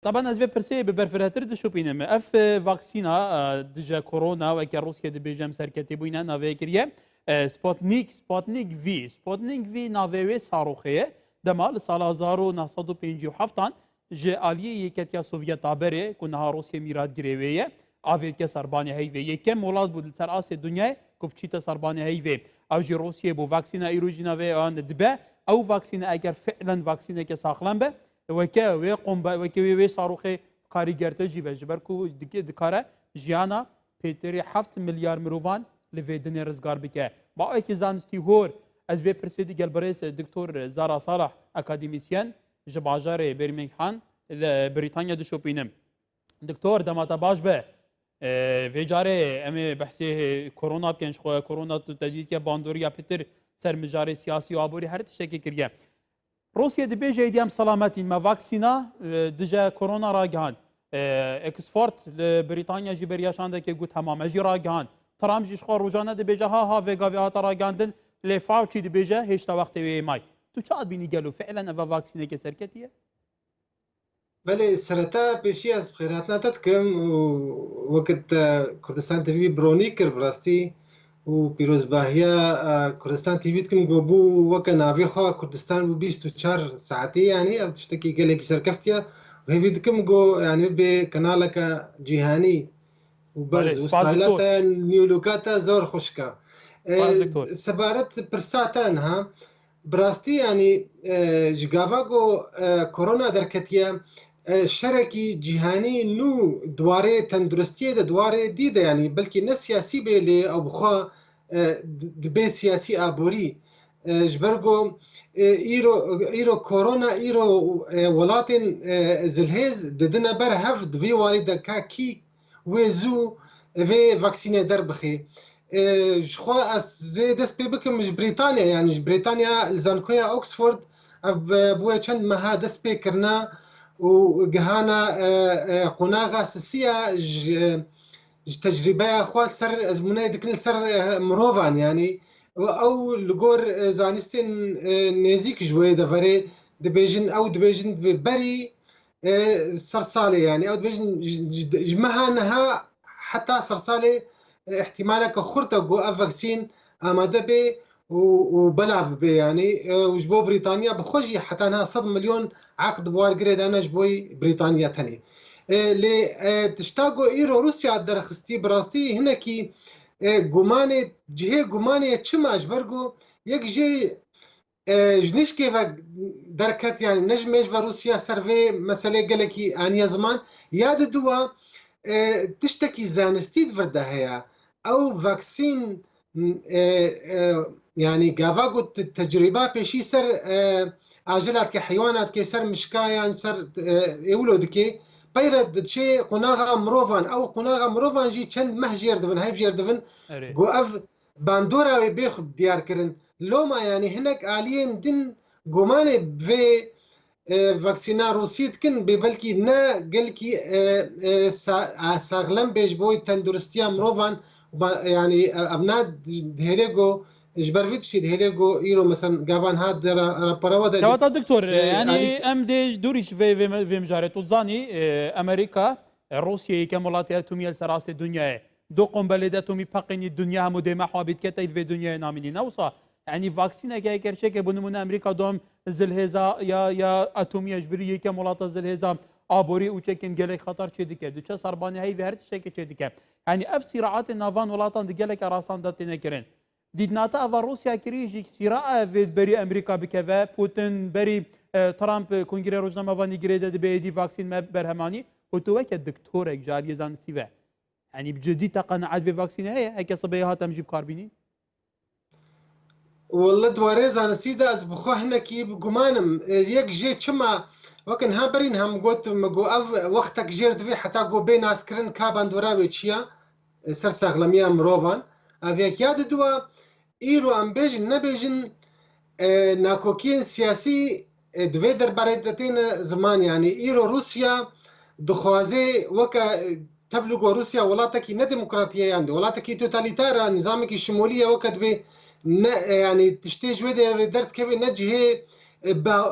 طبعا از برسي ببرفراتر دشو بينما اف فاكسينا دجا كورونا وكا روسيا دي بيجام سركتي بوينا نافي كريا سبوتنيك في نافي صاروخيه دما سال 1957 جي الي يكتيا سوفيت عبري كنا روسيا ميراد جريويه افيت كا سرباني هيفي يكم ولاد بود سر اس الدنيا كوبچيتا سرباني هيفي او جي روسيا بو فاكسينا ايروجينا في ان دبا او فاكسينا اگر فعلا فاكسينا كا ساخلان به وكا ويقوم وكا وي صاروخي كاريجرتا جيبه جبركو دكاره جيانا بيتري 7 مليار مروفان لفيدني رزقار بك با اكي زانستي هور از في برسيدي جلبريس دكتور زارا صالح اكاديميسيان جباجاري برمنغهام بريطانيا دشوبينم دكتور دماتا باش به في جاري امي بحثي كورونا كانش كورونا تديتيا باندوريا بيتر سر مجاري سياسي وابوري هر تشتكي كريا روسيا دبيجه ايديام سلامتين ما فاكسينا دجا كورونا راجهان اكسفورد لبريطانيا جبريا شاندك يقول تمام اجي راجهان ترام جي شخور روجانا دبيجه ها فيغا في هاتا راجاندن لي فاوتشي دبيجه هيش وقت وي ماي تو شاد بيني قالوا فعلا افا فاكسينا كسركتيه بله سرطا پیشی از خیراتنا تدکم وقت کردستان تیوی برونی کر براستی و پیروزباهیا کردستان تیوی تکم گوبو وقت ناوی خوا کردستان بو 24 ساعتی يعني او تشتكي قال لك سركفتيا وهي تکم گو يعني بقنالك جهاني وبرز وستايلاتا نيولوكاتا زور خشكا سبارت برساتانها براستی يعني جگاواگو کرونا درکتیا شرکی جهانی نو دواره تندرستی ده دواره دیده يعني بلکه نه سیاسی بیلی او بخوا دبی سیاسی آبوری جبرگو ایرو کرونا ایرو ولاتن زلهز ددنا بر هفت وی والده که کی ویزو وی واکسینه در بخی جخوا از دست پی بکم مش بريطانيا يعني بريطانيا لزانكويا اوكسفورد بويا چند مها دست پی کرنا وجهانا قناغا سسيا تجربه خوا سر ازمونه دكن سر مروفان يعني او لغور زانستين نيزيك جوي دفري دبيجن او دبيجن بري سرسالي يعني او دبيجن جمها نها حتى سرسالي احتمالك خرطة جو افاكسين اماده به وبلعب به يعني وجبو بريطانيا بخوجي حتى انها 100 مليون عقد بوار جريد انا جبوي بريطانيا ثاني اللي تشتاقو ايرو روسيا درخستي براستي هنا كي جمانه جهه جمانه تشما جبرجو يك جي جنيش كيف دركت يعني نجمش في روسيا سيرفي مساله قالكي انيا زمان ياد دوا تشتكي زانستيد فردا هي او فاكسين يعني قافاقو تجربة بيشي سر عجلات كحيوانات كي سر مشكايان سر يقولوا دكي بيرد شيء قناغا مروفان او قناغا مروفان جي چند مه جير دفن هاي بجير دفن قو اف باندورا بيخ ديار كرن لوما يعني هناك آليين دن قماني بفي فاكسينا روسيت كن ببلكي نا قلكي ساغلم بيج بوي تندرستيا مروفان يعني ابناد دهيليغو جبرفيت شي دهيليغو ايرو مثلا قابان هاد رابراودا جواب دكتور يعني ام دي دوريش في مجاري تزاني امريكا روسيا كمولات اتوميه سراس الدنيا دو قنبله اتومي باقين الدنيا مديمه حابت كتا في الدنيا نامني نوصا يعني فاكسينا كي كرشك بنمون امريكا دوم زلهزا يا اتوميه جبريه كمولات زلهزا آبوری و چکن گله خطر چه دیگه دو چه سربانی هایی و هر چه که چه دیگه یعنی اف صراعات نافان ولاتان دیگه که راستان داد نکرین دید ناتا اول روسیا کریجی صراع وید بری امریکا بکوه پوتین بری ترامپ کنگره روزنامه وانی گریده دی بیدی واکسین برهمانی و تو که دکتور اجاری زانستی و یعنی بجدی تقنعت به واکسین هایی هک صبیه هاتم جیب کاربینی والله دواره زانستی ده از بخو هنکی بگمانم یک جه چما وكن هابرين هم قلت مقو وقتك جيرد في حتى قو بين اسكرين كابان دوراوي تشيا سر ساغلميا مروفان افيك ياد دوا ايرو ام بيجن نبيجن ناكوكين سياسي دوي درباريتين زمان يعني ايرو روسيا دخوازي وكا تبلغ روسيا ولاتكي نا ديمقراطيه يعني ولاتكي توتاليتار نظامك الشموليه وكد بي يعني تشتي جوي درت كبي نجهي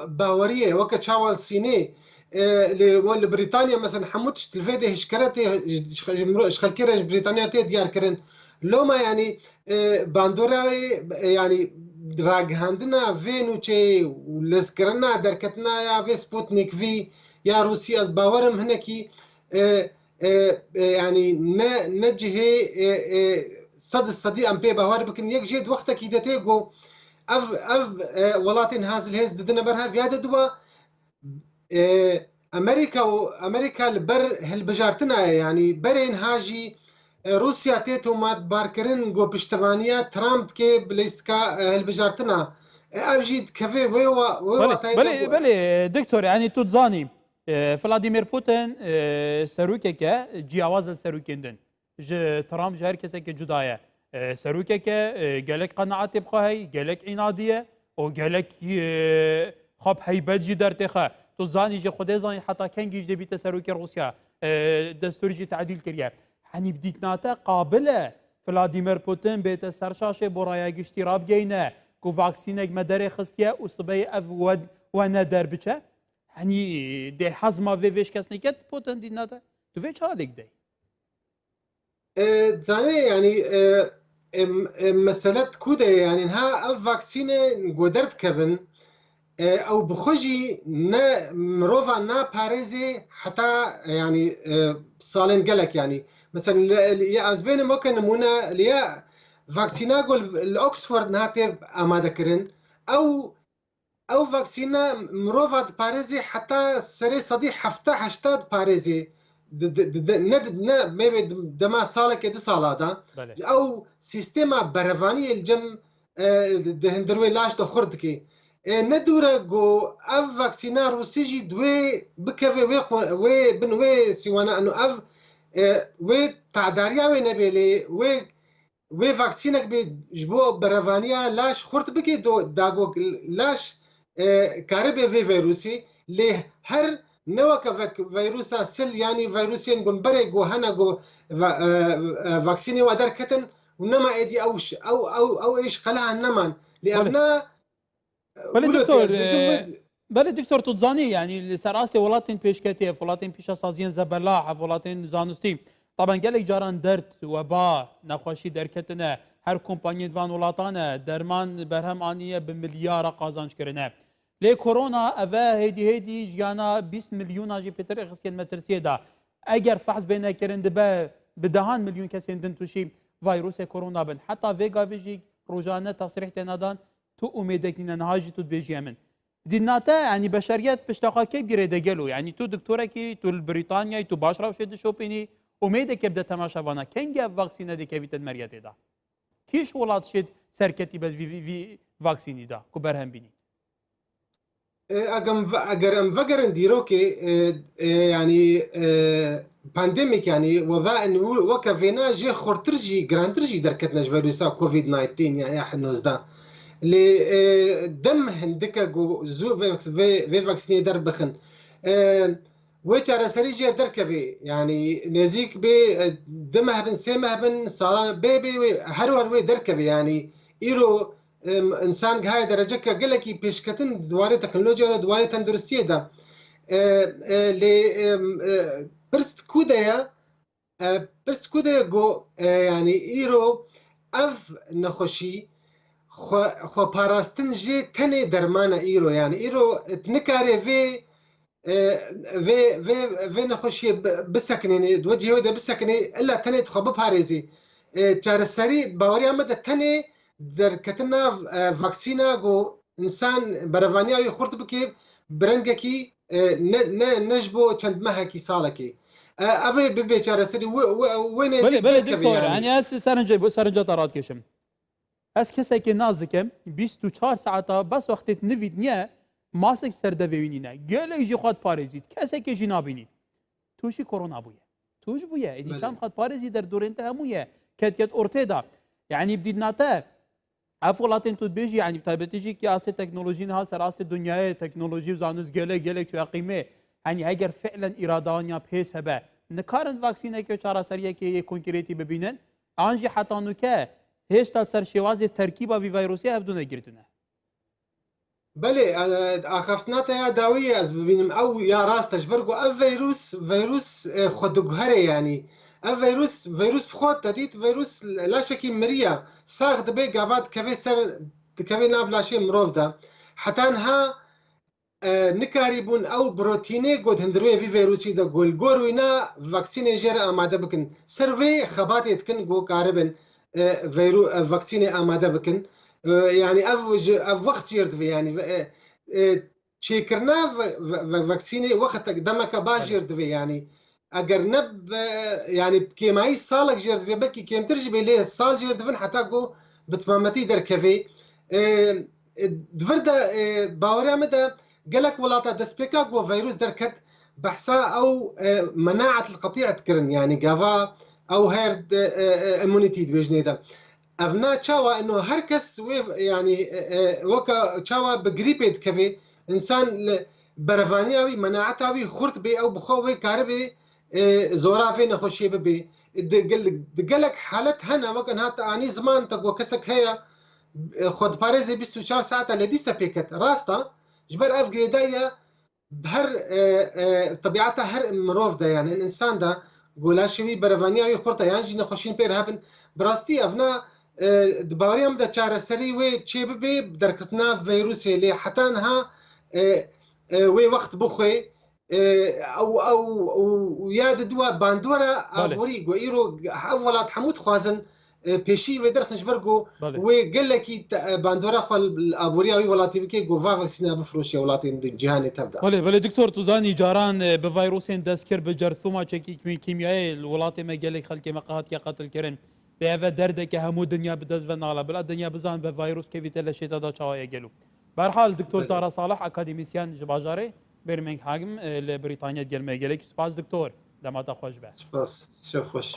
باوريه وكا تشاوال سيني لبريطانيا مثلا حموتش تلفيده هشكرته شخلكيرج بريطانيا تي ديار كرن لوما يعني باندوراري يعني راجهاندنا فينوچي ولسكرنا دركتنا يا في سبوتنيك في يا روسيا باورم هناكي يعني نجه صد الصديق ام بي باور بكن يك جيد وقتك يدتيغو اف ولاتين هازل هيز ددنا برها فياده دوا امريكا البر هالبجارتنا يعني برين هاجي روسيا تيتو مات باركرين جو بشتوانيا ترامب كي بليسكا هالبجارتنا افجيد كافي ويوا بله بله دكتور يعني تو تزاني فلاديمير بوتين سروكك جیاواز سروکندن ج ترامپ جهر کسی که جدایه سروکك گلک قناعت بخواهی گلک عنادیه و گلک خب هیبت جی در تخه تو زانی جه خود زانی حتی کنگی جده بیت سروک روسیا دستور جی تعدیل کریه hani بدیت ناته قابله فلادیمیر پوتین بیت سرشاشه برای گشتی راب گینه کو واکسینک مدار خستیه و صبی اف و ندر بچه hani ده حزما و ویش کس نکت پوتین دی ناته تو ویچ حالک دی زاني يعني مسألة كودة يعني انها الفاكسينة قدرت كفن او بخوجي نا مروفا نا باريزي حتى يعني صالين قالك يعني مثلا يا ازبين ممكن نمونه ليا فاكسينا قول الاوكسفورد نهاتي اماده كرن او فاكسينا مروفا باريزي حتى سري صديق حفتا هشتاد باريزي ند ميبي دما سالك دي سالادا او سيستما برفاني الجم هندروي لاش خردكي ندوره جو اف فاكسينا روسيجي دوي بكفي وي بنوي سيوانا انه اف وي تعداريا وي نبيلي وي فاكسينك بجبو برفانيا لاش خرط بكي داغو لاش كاربي في فيروسي ليه هر نوك فيروسا سل يعني فيروسين قن بري جو هنا جو فاكسيني ودر كتن ونما ايدي اوش او ايش قلها النمان لابنا بله دکتور تو زانی يعني سراسي ولاتين پیشکتی ولاتين پیش سازین زبلاح ولاتين زانستی طبعا گله جاران درد وبا نخوشی درکتنه هر کمپانی دوان ولاتانه درمان برهم آنیه بمليار قازانش کرنه لی کرونا اوه هیدی جیانا 20 میلیون آجی پیتر اخسکن مترسیه دا اگر فحص بینه کرنده به دهان میلیون کسی دن توشی ویروس کرونا بن حتی ویگا ویجی روزانه تصریح تنادان تو امیدك لنا نهاجي تو بيجي من ديناتا يعني بشريات بشتاقا كيف جريده قالوا يعني تو دكتوركي تو بريطانيا تو باشرا وشد شوبيني امیدك يبدا تماشا وانا كان جاب فاكسينا دي كيفيت المريات دا كيش ولات شد سركتي بس في فاكسيني دا كبرهم بيني اگر ام فقر نديروكي يعني بانديميك يعني وباء وكفينا جي خورترجي جراندرجي دركتنا فيروسا كوفيد 19 يعني حنوز دا اللي دم هندكا زو في فاكسيني در بخن ويتشارا سريجي دركبي يعني نزيك بي دمها بن سيمها بن صالان بي هرور وي دركبي يعني ايرو انسان هاي درجه قالك بيشكتن دواري تكنولوجيا دواري تندرستيه دا اللي برست كودايا جو يعني ايرو اف نخوشي خو پاراستن جي تني درمانا ايرو يعني ايرو تنكاري في نخوشي بسكني دوجي هودا بسكني الا تني تخو بباريزي تشارسري باوريا مدى تني در كتنا فاكسينا جو انسان برفانيا يخرط بكي برنجكي نجبو چند مهكي سالكي افي ببي تشارسري وين بله دكتور يعني هسه سرنجه طرات كشم از کسی که نازکم 24 ساعتا بس وقتی نوید نیه ماسک سرده ببینینه گله جی خود پارزید کسی که جی نابینید توشی کرونا بویه توش بویه ایدی چند خود پارزید در دورنته همویه کتیت ارتدا يعني بديت ناتا افولاتين تو بيجي يعني بتيجي كي اسي تكنولوجي نها سر اسي دنيا تكنولوجي وزانوز جله شو قيمه يعني اگر فعلا ارادانيا بهس هبه نكارن فاكسينه كي چارا سريه كي كونكريتي ببينن انجي حتى نوكه هشتا سر شوازی ترکیب وی ویروسی هفدونه گرتونه بله آخفتناتا یا داویه از ببینم او یا راستش برگو او فيروس خودگهره يعني او فيروس بخود تدید فيروس لا شکی مریا ساغ دبی گاوات کفی سر کفی ناف لاشی مروف دا حتی انها نکاری بون او بروتینه گود هندروی وی فيروسي دا گول گوروینا واکسینه جر آماده بکن سروی خبات يتكن گو کاربن واکسینه آماده بکن يعني اف وقت جرد يعني تشيكرنا فاكسيني وقت دمك باش جرد يعني اگر نب يعني كيماي صالك جرد بلكي كيم ترجي ليه الصال جرد حتى جو بتمامتي دركفي دفردا باوريا مدى قالك ولاتا دسبيكا جو فيروس دركت بحثا او مناعه القطيع تكرن يعني جافا او هيرد امونيتي بجنيدا افنا تشاوا انه هركس يعني وكا تشاوا بجريبيد كفي انسان برفانياوي مناعتاوي خرط بي او بخوي كاربي زورافي نخشي بي دقلك حالت هنا وكان هات اني زمان تقوى كسك هي خد باريزي 24 ساعه لدي سبيكت راستا جبر اف جريدايا بهر طبيعتها هر مروف ده يعني الانسان ده قولاشوي برفانياوي خرطه يعني نخشين بير هابن براستي افنا دباريم دا چاره سری وی چی ببی درکتنا ویروس لی حتی انها وی وقت بخوی او یاد دوا باندورا ابوري گو ایرو اولات حمود خوازن پیشی و درخنش برگو وی گلکی باندورا خل ابوري او ولاتي بکی گو واکسینا بفروشی ولاتي جهانی تبدا بله دکتور توزانی جاران به ویروسین دستکر به جرثومه چکی کیمیایی الولاتي ما گلک خلک مقاهات یا قتل کرن به اوه درده که همو دنیا بدست و نالا بلا دنیا بزان به ویروس که ویتل شیطه دا چاوه گلو برحال دکتور زارا صالح اکادیمیسیان جباجاره برمنگهاگم لبریتانیا گلمه گلک سپاس دکتور دماتا خوش به سپاس شف خوش